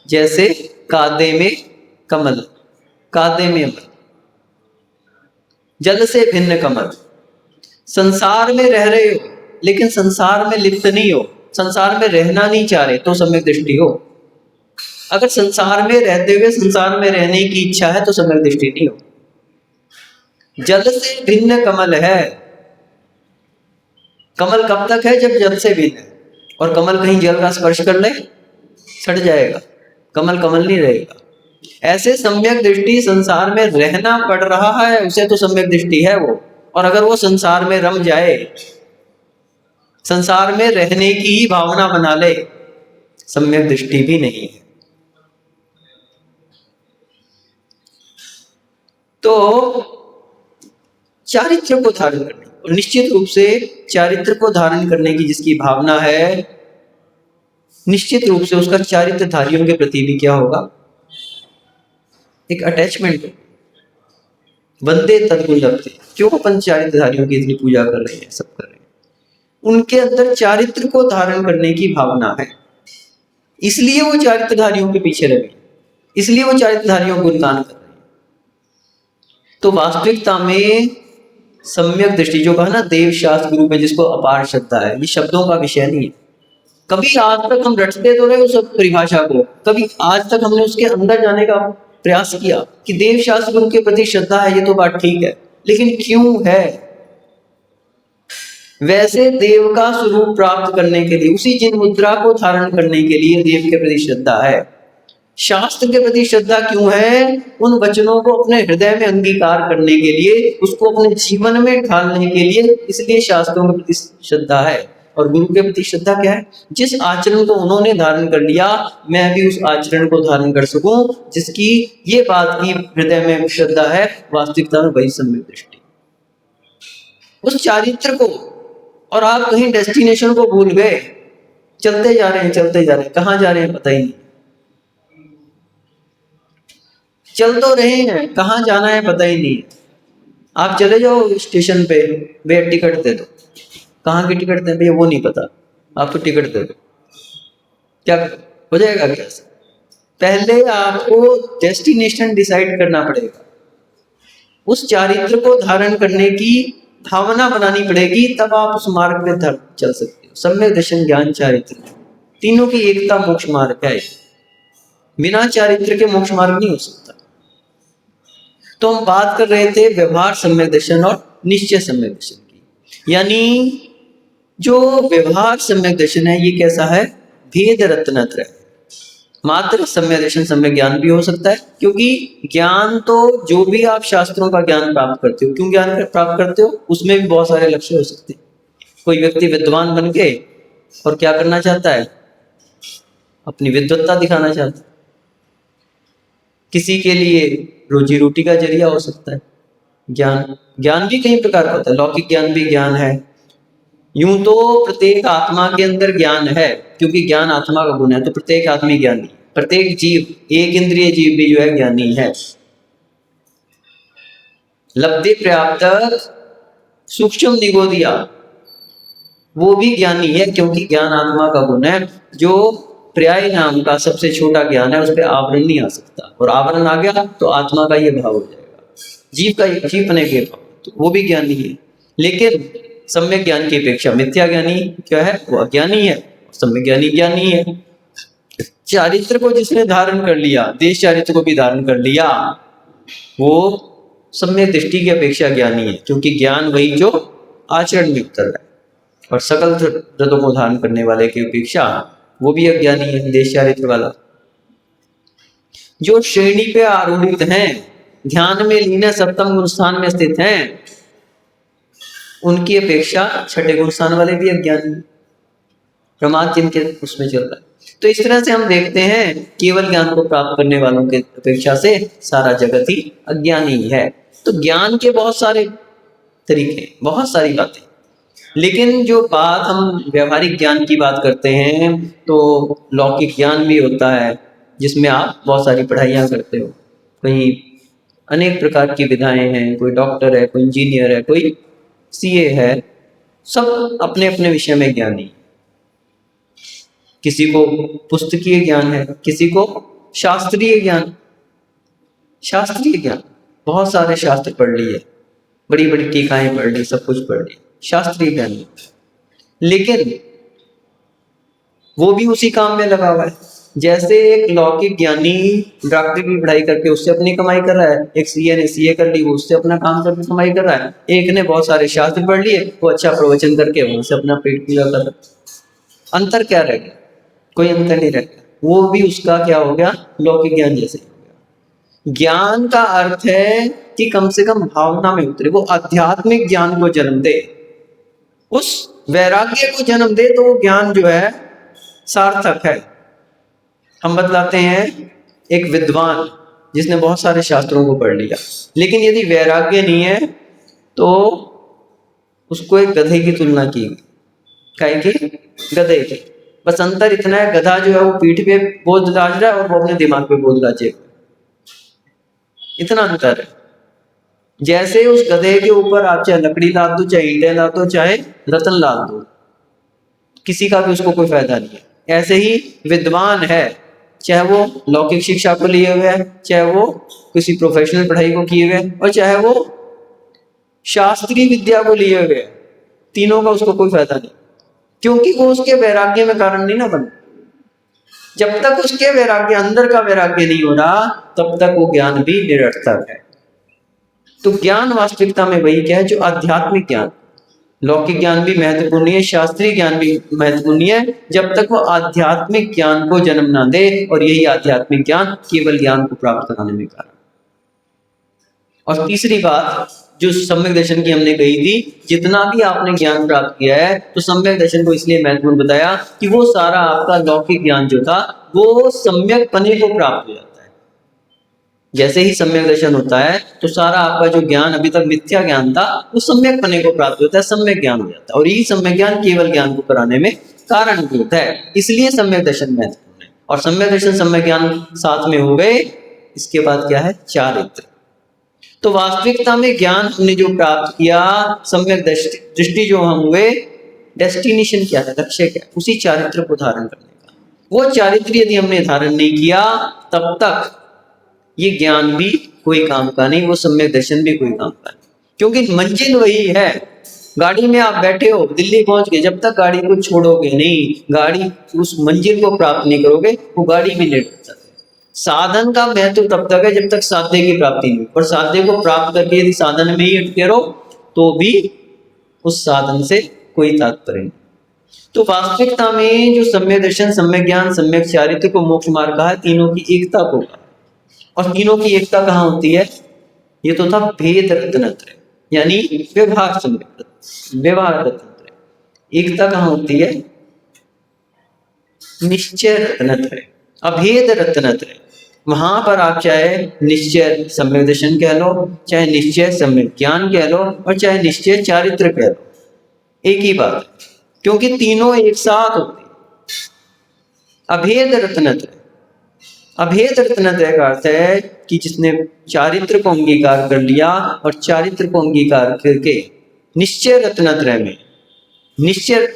जैसे कादे में कमल, कादे में अमल, जल से भिन्न कमल। संसार में रह रहे हो लेकिन संसार में लिप्त नहीं हो, संसार में रहना नहीं चाह रहे तो सम्यक दृष्टि हो। अगर संसार में रहते हुए संसार में रहने की इच्छा है तो सम्यक दृष्टि नहीं हो। जल से भिन्न कमल है। कमल कब तक है? जब जल से भिन्न है। और कमल कहीं जल का स्पर्श कर ले सड़ जाएगा, कमल कमल नहीं रहेगा। ऐसे सम्यक दृष्टि संसार में रहना पड़ रहा है उसे तो सम्यक दृष्टि है वो। और अगर वो संसार में रम जाए, संसार में रहने की ही भावना बना ले, सम्यक दृष्टि भी नहीं है। तो चारित्र को धारण करने, और निश्चित रूप से चारित्र को धारण करने की जिसकी भावना है, निश्चित रूप से उसका चारित्रधारियों के प्रति भी क्या होगा? एक अटैचमेंट। वंदे तद्गुण लभते। क्यों अपन चारित्रधारियों की इतनी पूजा कर रहे हैं, सब कर रहे हैं? उनके अंदर चारित्र को धारण करने की भावना है, इसलिए वो चारित्रधारियों के पीछे लगे, इसलिए वो चारित्रधारियों को गुणगान कर रहे हैं। तो वास्तविकता में सम्यक दृष्टि जो कहा ना, देव शास्त्र गुरु में जिसको अपार श्रद्धा है, ये शब्दों का विषय नहीं है। कभी आज तक हम रटते तो रहे उस परिभाषा को, कभी आज तक हमने उसके अंदर जाने का प्रयास किया कि देव शास्त्र गुरु के प्रति श्रद्धा है, ये तो बात ठीक है, लेकिन क्यों है? वैसे देव का स्वरूप प्राप्त करने के लिए, उसी जिन मुद्रा को धारण करने के लिए देव के प्रति श्रद्धा है। शास्त्र के प्रति श्रद्धा क्यों है? उन वचनों को अपने हृदय में अंगीकार करने के लिए, उसको अपने जीवन में ढालने के लिए, इसलिए शास्त्रों के प्रति श्रद्धा है। और गुरु के प्रति श्रद्धा क्या है? जिस आचरण को उन्होंने धारण कर लिया, मैं भी उस आचरण को धारण कर सकूं, जिसकी ये बात की हृदय में श्रद्धा है, वास्तविकता में वही सम्यक दृष्टि। उस चारित्र को, और आप कहीं डेस्टिनेशन को भूल गए, चलते जा रहे हैं, चलते जा रहे हैं, कहाँ जा रहे हैं पता ही नहीं, चल तो रहे हैं, कहाँ जाना है पता ही नहीं। आप चले जाओ स्टेशन पे, भैया टिकट दे दो, कहाँ की टिकट दें भैया वो नहीं पता, आपको टिकट दे दो, क्या हो जाएगा? क्या पहले आपको डेस्टिनेशन डिसाइड करना पड़ेगा, उस चारित्र को धारण करने की भावना बनानी पड़ेगी, तब आप उस मार्ग में चल सकते हो। सम्यक दर्शन, ज्ञान, चारित्र, तीनों की एकता मोक्ष मार्ग है। बिना चारित्र के मोक्ष मार्ग नहीं हो सकता। तो हम बात कर रहे थे व्यवहार सम्यक दर्शन और निश्चय सम्यक दर्शन की। यानी जो व्यवहार सम्यक दर्शन है, ये कैसा है? भेद रत्नत्रय। मात्र सम्यक दर्शन सम्यक ज्ञान भी हो सकता है, क्योंकि ज्ञान तो जो भी आप शास्त्रों का ज्ञान प्राप्त करते हो, क्यों ज्ञान प्राप्त करते हो, उसमें भी बहुत सारे लक्ष्य हो सकते हैं। कोई व्यक्ति विद्वान बन के और क्या करना चाहता है? अपनी विद्वत्ता दिखाना चाहता है। किसी के लिए रोजी रोटी का जरिया हो सकता है ज्ञान। ज्ञान भी कई प्रकार का होता है, लौकिक ज्ञान भी ज्ञान है। यूं तो प्रत्येक आत्मा के अंदर ज्ञान है, क्योंकि ज्ञान आत्मा का गुण है, तो प्रत्येक आत्मी ज्ञानी, प्रत्येक जीव, एक इंद्रिय जीव भी जो है ज्ञानी है। लब्धि पर्याप्त सूक्ष्म निगोदिया, वो भी ज्ञानी है, क्योंकि ज्ञान आत्मा का गुण है। जो पर्याय नाम का सबसे छोटा ज्ञान है, उस पर आवरण नहीं आ सकता, और आवरण आ गया तो आत्मा का ये भाव हो जाएगा, जीव का जीव बने के भाव, तो वो भी ज्ञानी है। लेकिन सम्यक ज्ञान की अपेक्षा मिथ्या ज्ञानी क्या है, वो अज्ञानी है, सम्यक ज्ञानी ज्ञानी है। चारित्र को जिसने धारण कर लिया, देश चारित्र को भी धारण कर लिया, वो सम्यक दृष्टि की अपेक्षा ज्ञानी है, क्योंकि ज्ञान वही जो आचरण में उतर रहा है। और सकल व्रतों को धारण करने वाले की अपेक्षा वो भी अज्ञानी है, देश चारित्र वाला। जो श्रेणी पे आरूढ़ित हैं, ध्यान में लीन सप्तम गुण स्थान में स्थित हैं, उनकी अपेक्षा छठे गुण स्थान वाले भी अज्ञानी, प्रमाद जिनके उसमें चल रहा है। तो इस तरह से हम देखते हैं केवल ज्ञान को प्राप्त करने वालों के अपेक्षा से सारा जगत ही अज्ञानी है। तो ज्ञान के बहुत सारे तरीके, बहुत सारी बातें, लेकिन जो बात हम व्यवहारिक ज्ञान की बात करते हैं, तो लौकिक ज्ञान भी होता है, जिसमें आप बहुत सारी पढ़ाइयाँ करते हो, कहीं अनेक प्रकार की विधाएं हैं, कोई डॉक्टर है, कोई इंजीनियर है, कोई सीए है, सब अपने अपने विषय में ज्ञानी। किसी को पुस्तकीय ज्ञान है, किसी को शास्त्रीय ज्ञान, शास्त्रीय ज्ञान, बहुत सारे शास्त्र पढ़ लिए, बड़ी बड़ी टीकाएं पढ़ ली, सब कुछ पढ़ ली, शास्त्रीय ज्ञान। लेकिन वो भी उसी काम में लगा हुआ है। जैसे एक लौकिक ज्ञानी डॉक्टर की पढ़ाई करके उससे अपनी कमाई कर रहा है, एक सीए ने सीए कर ली, वो उससे अपना काम करके कमाई कर रहा है, एक ने बहुत सारे शास्त्र पढ़ लिए, वो अच्छा प्रवचन करके वहां से अपना पेट पूरा कर रहा है। अंतर क्या रह गया? कोई अंतर नहीं रह गया। वो भी उसका क्या हो गया, लौकिक ज्ञान जैसे हो गया। ज्ञान का अर्थ है कि कम से कम भावना में उतरे, वो आध्यात्मिक ज्ञान को जन्म दे, उस वैराग्य को जन्म दे, तो वो ज्ञान जो है सार्थक है। हम बतलाते हैं एक विद्वान जिसने बहुत सारे शास्त्रों को पढ़ लिया, लेकिन यदि वैराग्य नहीं है तो उसको एक गधे की तुलना की, काहे की? गधे की। बस अंतर इतना है, गधा जो है वो पीठ पे बोझ लाद रहा है और वो अपने दिमाग पे बोझ लाजे, इतना अंतर है। जैसे उस गधे के ऊपर आप चाहे लकड़ी लाद दो, चाहे ईंटें लाद दो, चाहे रतन लाद दो, किसी का भी उसको कोई फायदा नहीं है। ऐसे ही विद्वान है, चाहे वो लौकिक शिक्षा को लिए हुए है, चाहे वो किसी प्रोफेशनल पढ़ाई को किए हुए, और चाहे वो शास्त्रीय विद्या को लिए हुए, तीनों का उसको कोई फायदा नहीं, क्योंकि वो उसके वैराग्य में कारण नहीं ना बना। जब तक उसके वैराग्य, अंदर का वैराग्य नहीं हो रहा, तब तक वो ज्ञान भी निरर्थक है। तो ज्ञान वास्तविकता में वही क्या है, जो आध्यात्मिक ज्ञान, लौकिक ज्ञान भी महत्वपूर्ण है, शास्त्रीय ज्ञान भी महत्वपूर्ण है, जब तक वो आध्यात्मिक ज्ञान को जन्म ना दे, और यही आध्यात्मिक ज्ञान केवल ज्ञान को प्राप्त कराने में कारण। और तीसरी बात जो सम्यक दर्शन की हमने कही थी, जितना भी आपने ज्ञान प्राप्त किया है, तो सम्यक दर्शन को इसलिए महत्वपूर्ण बताया कि वो सारा आपका लौकिक ज्ञान जो था वो सम्यक पने को प्राप्त हो जाता है। जैसे ही सम्यक दर्शन होता है तो सारा आपका जो ज्ञान अभी तक मिथ्या ज्ञान था, वो सम्यक पने को प्राप्त होता है, सम्यक ज्ञान हो जाता है, और यही सम्यक ज्ञान केवल ज्ञान को कराने में कारणभूत है। इसलिए सम्यक दर्शन महत्वपूर्ण है। और सम्यक दर्शन सम्यक ज्ञान साथ में हो गए, इसके बाद क्या है, चारित्र। तो वास्तविकता में ज्ञान हमने जो प्राप्त किया, सम्यक दृष्टि जो हम हुए, डेस्टिनेशन क्या है, लक्ष्य क्या है, उसी चारित्र को धारण करने का। वो चारित्र यदि हमने धारण नहीं किया, तब तक ये ज्ञान भी कोई काम का नहीं, वो सम्यक दर्शन भी कोई काम का नहीं, क्योंकि मंजिल वही है। गाड़ी में आप बैठे हो, दिल्ली पहुंच गए, जब तक गाड़ी को छोड़ोगे नहीं, गाड़ी उस मंजिल को प्राप्त नहीं करोगे, वो गाड़ी भी नहीं रुक सकती। साधन का महत्व तब तक है जब तक साध्य की प्राप्ति नहीं, और साध्य को प्राप्त करके यदि साधन में ही अटके रहो, तो भी उस साधन से कोई तात्पर्य नहीं। तो वास्तविकता में जो सम्यक दर्शन, सम्यक ज्ञान, सम्यक चारित्र को मोक्ष मार्ग कहा है, तीनों की एकता को कहा। और तीनों की एकता कहाँ होती है? ये तो था भेद रत्नत्रय, यानी व्यवहार सम्यक, व्यवहार रत्नत्रय। एकता कहाँ होती है? निश्चय रत्नत्रय, अभेद रत्नत्रय। वहां पर आप चाहे निश्चय सम्यक दर्शन कह लो, चाहे निश्चय सम्यक ज्ञान कह लो, और चाहे निश्चय चारित्र कह लो, एक ही बात है, क्योंकि तीनों एक साथ होते हैं। अभेद रत्नत्रय, अभेद रत्नत्रय का अर्थ है कि जिसने चारित्र को अंगीकार कर लिया और चारित्र को अंगीकार करके निश्चय रत्नत्रय में निश्चय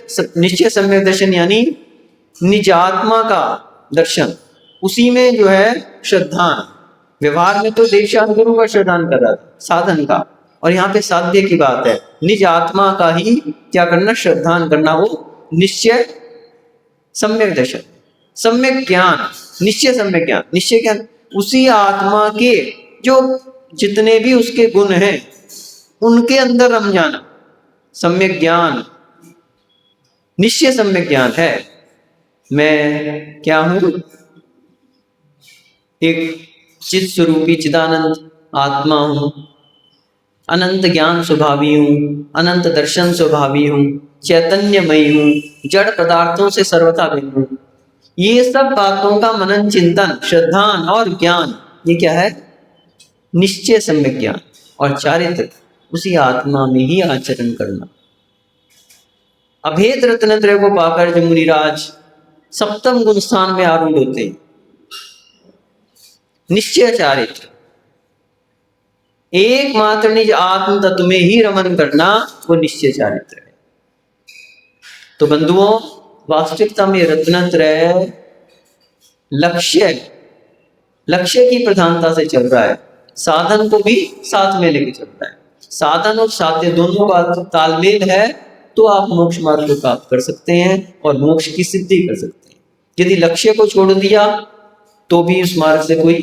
सम्यक दर्शन यानी निज आत्मा का दर्शन, उसी में जो है श्रद्धान। व्यवहार में तो देवशान गुरु का श्रद्धान कर रहा था साधन का, और यहाँ पे साध्य की बात है, निज आत्मा का ही क्या करना, श्रद्धान करना, वो निश्चय सम्यक दर्शन, सम्यक ज्ञान, निश्चय सम्यक ज्ञान। निश्चय ज्ञान उसी आत्मा के जो जितने भी उसके गुण हैं उनके अंदर रम जाना, सम्यक ज्ञान, निश्चय सम्यक ज्ञान है। मैं क्या हूं, एक चित स्वरूपी चिदानंद आत्मा हूं, अनंत ज्ञान स्वभावी हूं, अनंत दर्शन स्वभावी हूं, चैतन्यमयी हूं, जड़ पदार्थों से सर्वथा भिन्न हूं। ये सब बातों का मनन चिंतन श्रद्धान और ज्ञान, ये क्या है, निश्चय सम्यक ज्ञान। और चारित्र उसी आत्मा में ही आचरण करना। अभेद रत्नत्रय को पाकर जो मुनिराज सप्तम गुण स्थान में आरूढ़ होते हैं, निश्चय चारित्र, एकमात्र निज आत्म तत्व में ही रमन करना, वो निश्चय चारित्र है। तो बंधुओं, वास्तविकता में रत्नत्रय लक्ष्य की प्रधानता से चल रहा है, साधन को भी साथ में लेके चल रहा है। साधन और साध्य दोनों का तालमेल है तो आप मोक्ष मार्ग को प्राप्त कर सकते हैं और मोक्ष की सिद्धि कर सकते हैं। यदि लक्ष्य को छोड़ दिया तो भी उस मार्ग से कोई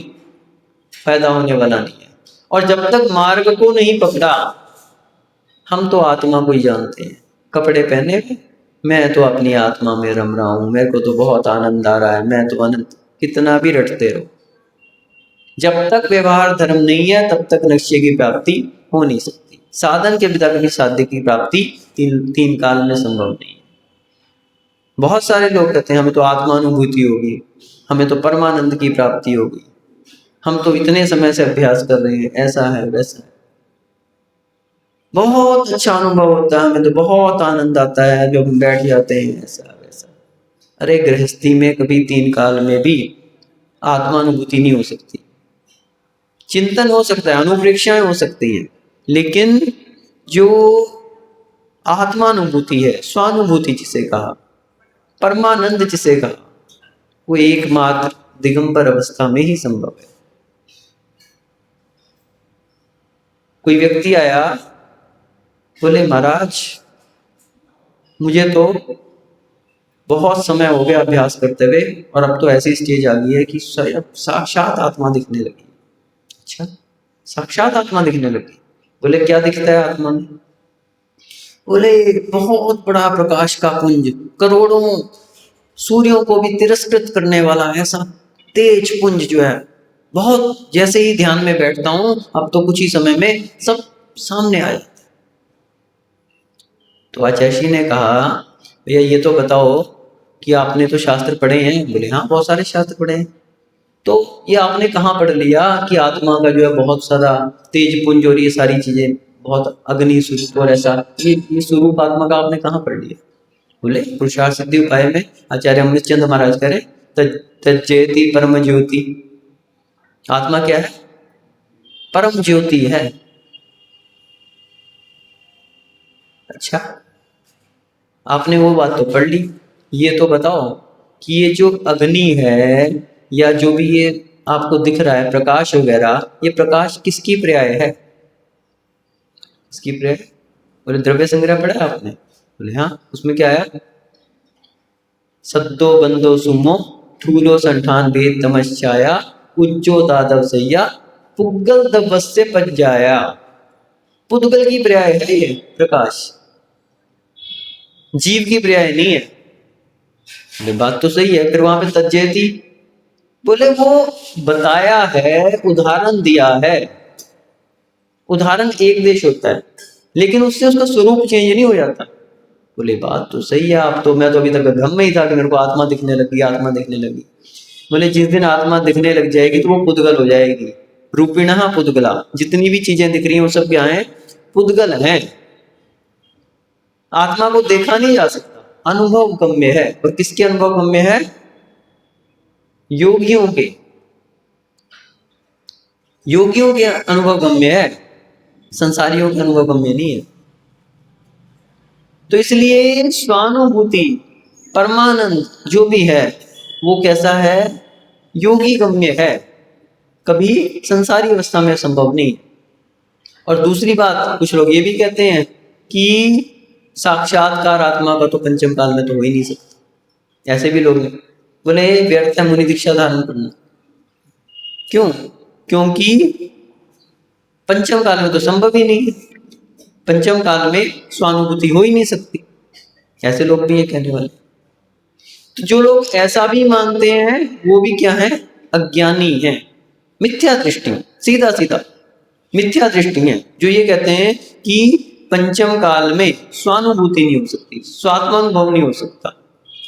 फायदा होने वाला नहीं है। और जब तक मार्ग को नहीं पकड़ा, हम तो आत्मा को ही जानते हैं, कपड़े पहने मैं तो अपनी आत्मा में रम रहा हूं, मेरे को तो बहुत आनंद आ रहा है, मैं तो अनंत, कितना भी रटते रहो। जब तक व्यवहार धर्म नहीं है तब तक लक्ष्य की प्राप्ति हो नहीं सकती। साधन के बिना कभी साध्य की प्राप्ति तीन काल में संभव नहीं है। बहुत सारे लोग कहते हैं हमें तो आत्मानुभूति होगी, हमें तो परमानंद की प्राप्ति होगी, हम तो इतने समय से अभ्यास कर रहे हैं, ऐसा है वैसा है, बहुत अच्छा अनुभव होता है, हमें तो बहुत आनंद आता है जब हम बैठ जाते हैं, ऐसा वैसा। अरे गृहस्थी में कभी 3 काल में भी आत्मानुभूति नहीं हो सकती। चिंतन हो सकता है, अनुप्रेक्षाएं हो सकती हैं, लेकिन जो आत्मानुभूति है, स्वानुभूति जिसे कहा, परमानंद जिसे कहा, वो एकमात्र दिगंबर अवस्था में ही संभव है। कोई व्यक्ति आया, बोले महाराज मुझे तो बहुत समय हो गया अभ्यास करते हुए और अब तो ऐसी स्टेज आ गई है कि साक्षात आत्मा दिखने लगी। अच्छा, साक्षात आत्मा दिखने लगी? बोले क्या दिखता है आत्मा में? बोले बहुत बड़ा प्रकाश का पुंज, करोड़ों सूर्यों को भी तिरस्कृत करने वाला ऐसा तेज पुंज जो है, बहुत, जैसे ही ध्यान में बैठता हूं अब तो कुछ ही समय में सब सामने आ जाता है। तो आचार्य ने कहा भैया ये तो बताओ कि आपने तो शास्त्र पढ़े हैं? बोले हाँ बहुत सारे शास्त्र पढ़े हैं। तो ये आपने कहाँ पढ़ लिया कि आत्मा का जो है बहुत सारा तेज पुंज और ये सारी चीजें, बहुत अग्नि स्वरूप और ऐसा, ये स्वरूप आत्मा का आपने कहाँ पढ़ लिया? बोले पुरुषार्थ सिद्धि उपाय में आचार्य अमृत चंद महाराज कह रहे तज्जयति परम ज्योति। आत्मा क्या है? परम ज्योति है। अच्छा, आपने वो बात तो पढ़ ली, ये तो बताओ कि ये जो अग्नि है या जो भी ये आपको दिख रहा है प्रकाश वगैरह, ये प्रकाश किसकी पर्याय है? किसकी पर्याय? बोले द्रव्य संग्रह पढ़ा है आपने? बोले हाँ, उसमें क्या है? सद्दो बंदो सुमो ठूलो संठान भेद तमश्चाया उज्जो दादव सैया पुद्गल दवस्य पच जाया। पुद्गल की पर्याय है ये प्रकाश, जीव की पर्याय नहीं है। बात तो सही है, फिर वहां पे तज्जयति, बोले वो बताया है, उदाहरण दिया है। उदाहरण एक देश होता है लेकिन उससे उसका स्वरूप चेंज नहीं हो जाता। बोले बात तो सही है, आप तो, मैं तो अभी तक भ्रम में ही था कि मेरे को आत्मा दिखने लगी, आत्मा दिखने लगी। बोले जिस दिन आत्मा दिखने लग जाएगी तो वो पुद्गल हो जाएगी। रूपिणः पुद्गला, जितनी भी चीजें दिख रही हैं वो सब क्या है? पुद्गल हैं। आत्मा को देखा नहीं जा सकता, अनुभव गम्य है। और किसके अनुभव गम्य है? योगियों के। योगियों के अनुभव गम्य है, संसारियों के अनुभव गम्य नहीं है। तो इसलिए स्वानुभूति परमानंद जो भी है वो कैसा है, योगी गम्य है, कभी संसारी अवस्था में संभव नहीं। और दूसरी बात, कुछ लोग ये भी कहते हैं कि साक्षात्कार आत्मा का तो पंचम काल में तो हो ही नहीं सकता। ऐसे भी लोग हैं, बोले व्यर्थ है मुनि दीक्षा धारण करना। क्यों? क्योंकि पंचम काल में तो संभव ही नहीं है, पंचम काल में स्वानुभूति हो ही नहीं सकती। ऐसे लोग भी ये कहने वाले। तो जो लोग ऐसा भी मानते हैं वो भी क्या है, अज्ञानी है, मिथ्या दृष्टि, सीधा सीधा मिथ्या दृष्टि है, जो ये कहते हैं कि पंचम काल में स्वानुभूति नहीं हो सकती, स्वात्मानुभव नहीं हो सकता।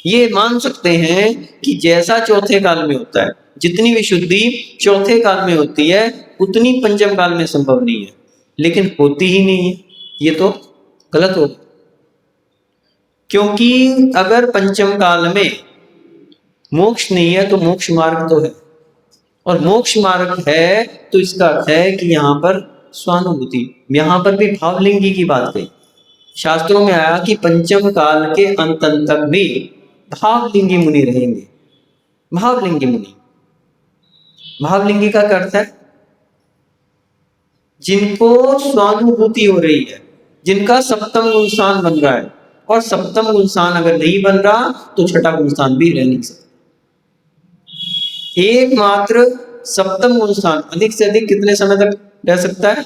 ये मान सकते हैं कि जैसा चौथे काल में होता है, जितनी विशुद्धि चौथे काल में होती है उतनी पंचम काल में संभव नहीं है, लेकिन होती ही नहीं है, ये तो गलत होगा। क्योंकि अगर पंचम काल में मोक्ष नहीं है तो मोक्ष मार्ग तो है, और मोक्ष मार्ग है तो इसका अर्थ है कि यहाँ पर स्वानुभूति, यहाँ पर भी भावलिंगी की बात कही। शास्त्रों में आया कि पंचम काल के अंत तक भी भावलिंगी मुनि रहेंगे। भावलिंगी मुनि, भावलिंगी का क्या अर्थ है, जिनको स्वानुभूति हो रही है, जिनका सप्तम गुण स्थान बन रहा है, और सप्तम गुण स्थान अगर नहीं बन रहा तो छठा गुण स्थान भी रह नहीं सकता। एकमात्र सप्तम गुण स्थान अधिक से अधिक कितने समय तक रह सकता है,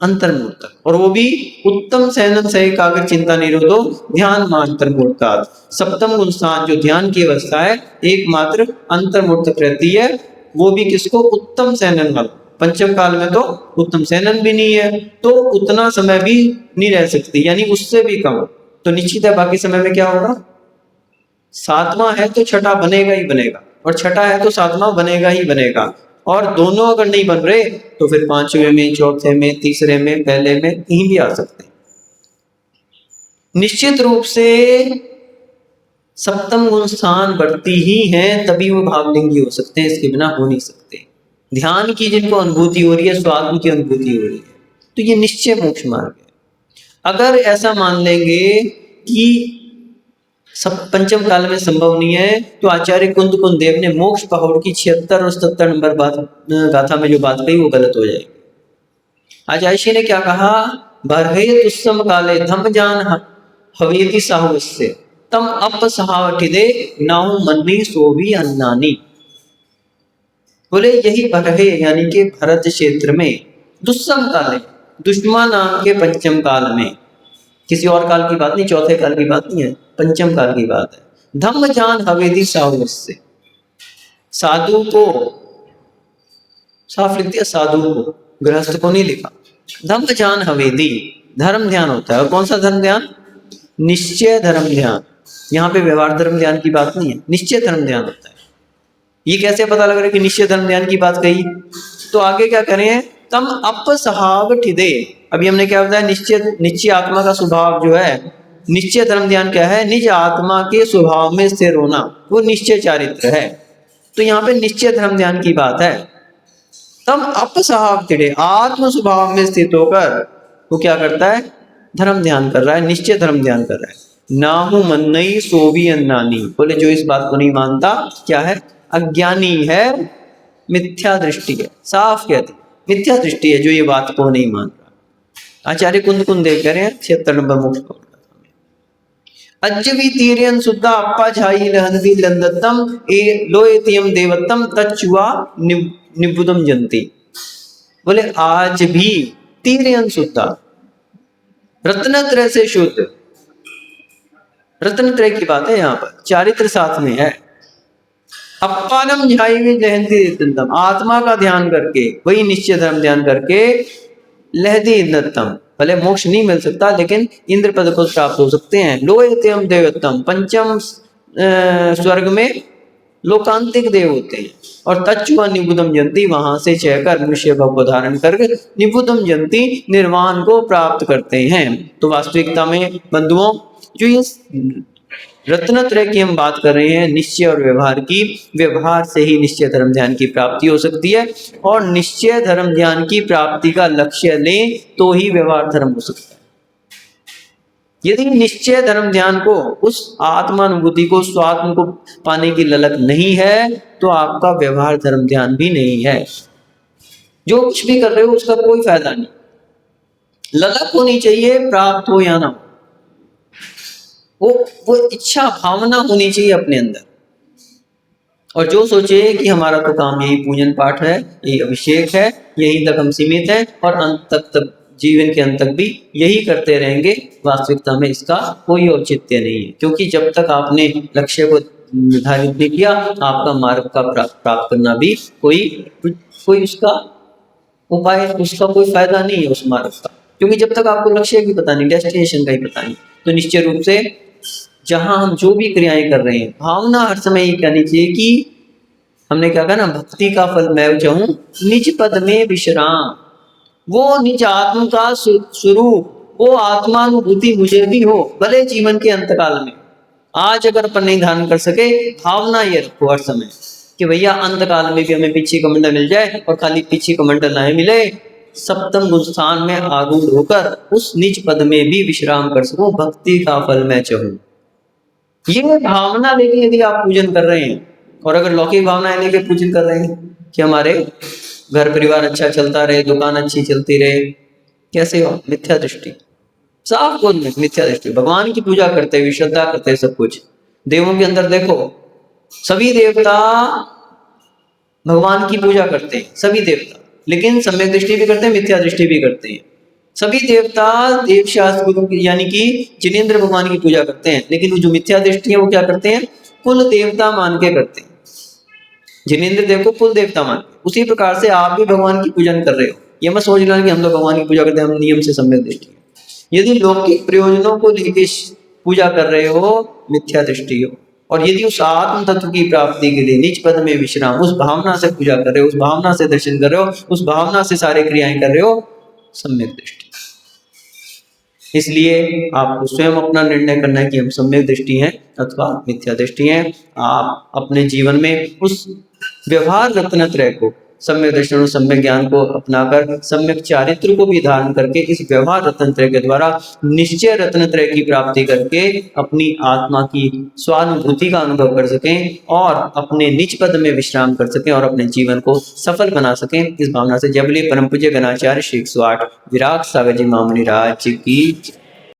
अंतर्मुख तक, और वो भी उत्तम सहनन सह एकाग्र चिंता निरोधो ध्यान अंतर्मुख। सप्तम गुण स्थान जो ध्यान की अवस्था है एकमात्र अंतर्मुख तक रहती है, वो भी किसको, उत्तम सहनन वाला। पंचम काल में तो उत्तम सहनन भी नहीं है तो उतना समय भी नहीं रह सकती, यानी उससे भी कम। तो निश्चित है बाकी समय में क्या होगा, सातवां है तो छठा बनेगा ही बनेगा, और छठा है तो सातवां बनेगा ही बनेगा। और दोनों अगर नहीं बन रहे तो फिर पांचवें में, चौथे में, तीसरे में, पहले में कहीं भी आ सकते हैं। निश्चित रूप से सप्तम गुण स्थान बढ़ती ही है तभी वो भावलिंगी हो सकते हैं, इसके बिना हो नहीं सकते। ध्यान की जिनको अनुभूति हो रही है, स्वात्म की अनुभूति हो रही है, तो ये निश्चय मोक्ष मार्ग है। अगर ऐसा मान लेंगे कि सब पंचम काल में संभव नहीं है, तो आचार्य कुंद देव ने मोक्ष पहाड़ की 76 और 77 नंबर बात गाथा में जो बात कही वो गलत हो जाएगी। आचार्य ने क्या कहा, बरहे तुस्सम काले धम जान हवेति साहुस्य तम अप सहावठिदे नाहु मन्नी सोवी अन्नानी। बोले यही बरहे यानी कि भरत क्षेत्र में दुस्सम काले, दुष्मा नाम के पंचम काल में, किसी और काल की बात नहीं, चौथे काल की बात नहीं है, पंचम काल की बात है। धम्म जान हवेदी साहुस्य, साधु को साफ लिख दिया, साधु को, गृहस्थ को नहीं लिखा। धम्म जान हवेदी धर्म ध्यान होता है, और कौन सा धर्म ध्यान, निश्चय धर्म ध्यान। यहाँ पे व्यवहार धर्म ध्यान की बात नहीं है, निश्चय धर्म ध्यान होता है। ये कैसे पता लग रहा है कि निश्चय धर्म ध्यान की बात कही, तो आगे क्या करें, तम अप सहावठिदे। अभी हमने क्या बताया, निश्चय आत्मा का स्वभाव जो है, निश्चय धर्म ध्यान क्या है, निज आत्मा के स्वभाव में स्थिर होना, वो निश्चय चारित्र है। तो यहाँ पे निश्चय धर्म ध्यान की बात है। तम अपसहावठिदे, आत्म स्वभाव में स्थित होकर वो क्या करता है, धर्म ध्यान कर रहा है, निश्चय धर्म ध्यान कर रहा है। नाहु मन्नई सोवी अन्नानी, बोले जो इस बात को नहीं मानता क्या है, अज्ञानी है, मिथ्या दृष्टि है, साफ कहते मिथ्या दृष्टि है जो ये बात को नहीं मान रहा। आचार्य कुंद देव कह रहे हैं 76 नंबर मोक्ष पहाड़। अज्जवी तीर्यन सुद्धा अप्पा झाई लहनवी लंदतम ए लोएतियम देवतम तच्चुआ निबुदम जंती। बोले आज भी तीर्यन सुद्धा, रत्नत्रय से शुद्ध, रत्नत्रय की बात है यहाँ पर, चारित्र साथ में है। अपानम झाई लहंदी दंतम, आत्मा का ध्यान करके, वही निश्चय धर्म ध्यान करके, लहदी दत्तम, भले मोक्ष नहीं मिल सकता लेकिन इंद्र पद को प्राप्त हो सकते हैं। लोयत्यम देवतम, पंचम स्वर्ग में लोकांतिक देव होते हैं। और तच्चुआ निबुदम जंती, वहां से चहकर मनुष्य भाव को धारण करके निबुदम जंती, निर्वाण को प्राप्त करते हैं। तो वास्तविकता में बंधुओं, जो ये रत्नत्रय की हम बात कर रहे हैं, निश्चय और व्यवहार की। व्यवहार से ही निश्चय धर्म ध्यान की प्राप्ति हो सकती है, और निश्चय धर्म ध्यान की प्राप्ति का लक्ष्य लें तो ही व्यवहार धर्म हो सकता है। यदि निश्चय धर्म ध्यान को, उस आत्मानुभूति को, स्वात्म को पाने की ललक नहीं है, तो आपका व्यवहार धर्म ध्यान भी नहीं है। जो कुछ भी कर रहे हो उसका कोई फायदा नहीं। ललक होनी चाहिए, प्राप्त हो या ना हो, वो इच्छा भावना होनी चाहिए अपने अंदर। और जो सोचे कि हमारा तो काम यही पूजन पाठ है, यही अभिषेक है, यही तक हम सीमित है और अंत तक जीवन के अंत तक भी यही करते रहेंगे, वास्तविकता में इसका कोई औचित्य नहीं है। क्योंकि जब तक आपने लक्ष्य को निर्धारित नहीं किया, आपका मार्ग का प्राप्त करना भी कोई उसका उपाय, उसका कोई फायदा नहीं है उस मार्ग का। क्योंकि जब तक आपको लक्ष्य भी पता नहीं, डेस्टिनेशन का ही पता नहीं, तो निश्चय रूप से जहां हम जो भी क्रियाएं कर रहे हैं, भावना हर समय ये कहनी चाहिए कि हमने क्या कहा ना, भक्ति का फल मैं चाहूं निज पद में विश्राम। वो निज आत्म का स्वरूप, वो आत्मानुभूति मुझे भी हो, भले जीवन के अंतकाल में। आज अगर अपन नहीं धारण कर सके, भावना ये रखो हर समय कि भैया अंतकाल में भी हमें पीछे कमंडल मिल जाए, और खाली पीछे कमंडल नहीं मिले, सप्तम गुण स्थान में आरूढ़ होकर उस निज पद में भी विश्राम कर सकूं, भक्ति का फल मैं चाहूं। ये भावना लेके यदि आप पूजन कर रहे हैं, और अगर लौकिक भावनाएं लेके पूजन कर रहे हैं कि हमारे घर परिवार अच्छा चलता रहे, दुकान अच्छी चलती रहे, कैसे हो? मिथ्या दृष्टि, साफ बोल में मिथ्या दृष्टि। भगवान की पूजा करते हुए, श्रद्धा करते सब कुछ, देवों के अंदर देखो, सभी देवता भगवान की पूजा करते हैं, सभी देवता, लेकिन सम्यक दृष्टि भी करते हैं, मिथ्या दृष्टि भी करते हैं। सभी देवता देवशास्त्र गुरु यानी कि जिनेंद्र भगवान की पूजा करते हैं, लेकिन वो जो मिथ्या दृष्टि है वो क्या करते हैं? कुल देवता मान के करते हैं, जिनेंद्र देव को कुल देवता मान के। उसी प्रकार से आप भी भगवान की पूजन कर रहे हो, ये मत सोच लेना कि हम लोग भगवान की पूजा करते हैं, हम नियम से सम्यक दृष्टि है। यदि लौकिक प्रयोजनों को लेकर पूजा कर रहे हो, मिथ्या दृष्टि हो। और यदि उस आत्म तत्व की प्राप्ति के लिए निज पद में विश्राम, उस भावना से पूजा कर रहे हो, उस भावना से दर्शन कर रहे हो, उस भावना से सारे क्रियाएं कर रहे हो, सम्यक दृष्टि। इसलिए आपको स्वयं अपना निर्णय करना है कि हम सम्यक दृष्टि हैं अथवा मिथ्या दृष्टि हैं। आप अपने जीवन में उस व्यवहार रत्नत्रय को, सम्यक दर्शन और सम्यक ज्ञान को अपनाकर, सम्यक चारित्र को भी धारण करके, इस व्यवहार रत्नत्रय के द्वारा निश्चय रत्नत्रय की प्राप्ति करके अपनी आत्मा की स्वानुभूति का अनुभव कर सकें, और अपने निज पद में विश्राम कर सकें, और अपने जीवन को सफल बना सकें। इस भावना से जबली परम पूज्य गणाचार्य श्री 108 विराट सागर जी महामुनि राज की